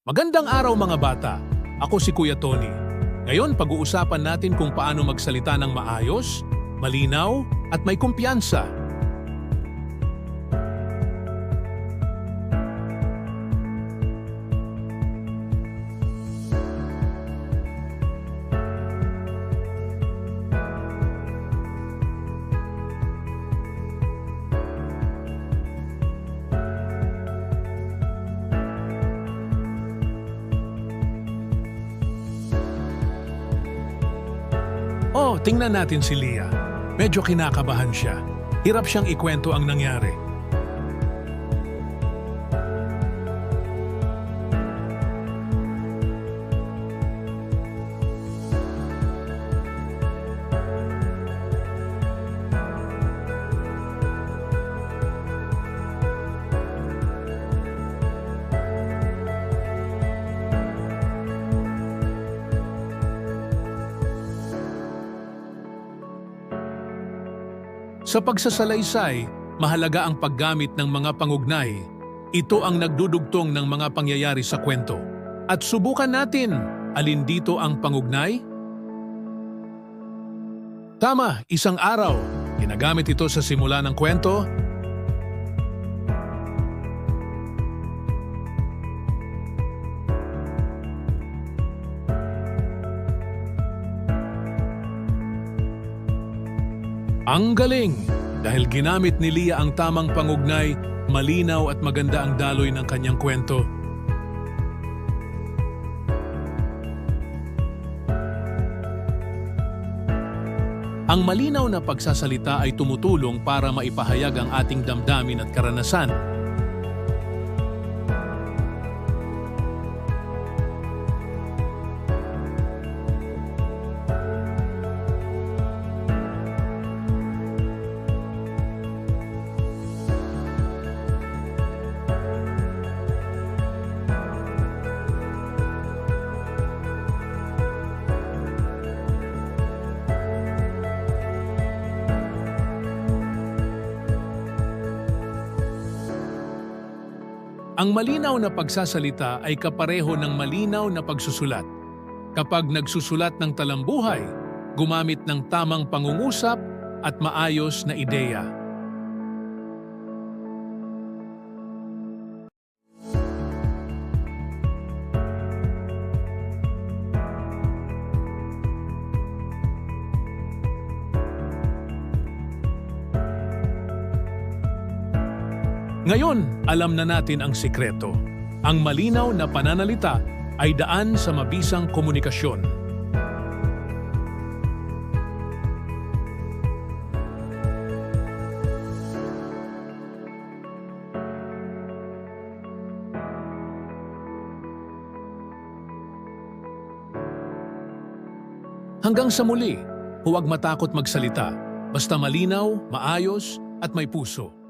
Magandang araw mga bata. Ako si Kuya Tony. Ngayon pag-uusapan natin kung paano magsalita ng maayos, malinaw, at may kumpiyansa. Oh, tingnan natin si Leah. Medyo kinakabahan siya. Hirap siyang ikwento ang nangyari. Sa pagsasalaysay, mahalaga ang paggamit ng mga pangugnay. Ito ang nagdudugtong ng mga pangyayari sa kwento. At subukan natin, alin dito ang pangugnay? Tama, isang araw. Ginagamit ito sa simula ng kwento. Ang galing! Dahil ginamit ni Leah ang tamang pangugnay, malinaw at maganda ang daloy ng kanyang kwento. Ang malinaw na pagsasalita ay tumutulong para maipahayag ang ating damdamin at karanasan. Ang malinaw na pagsasalita ay kapareho ng malinaw na pagsusulat. Kapag nagsusulat ng talambuhay, gumamit ng tamang pangungusap at maayos na ideya. Ngayon, alam na natin ang sikreto. Ang malinaw na pananalita ay daan sa mabisang komunikasyon. Hanggang sa muli, huwag matakot magsalita. Basta malinaw, maayos, at may puso.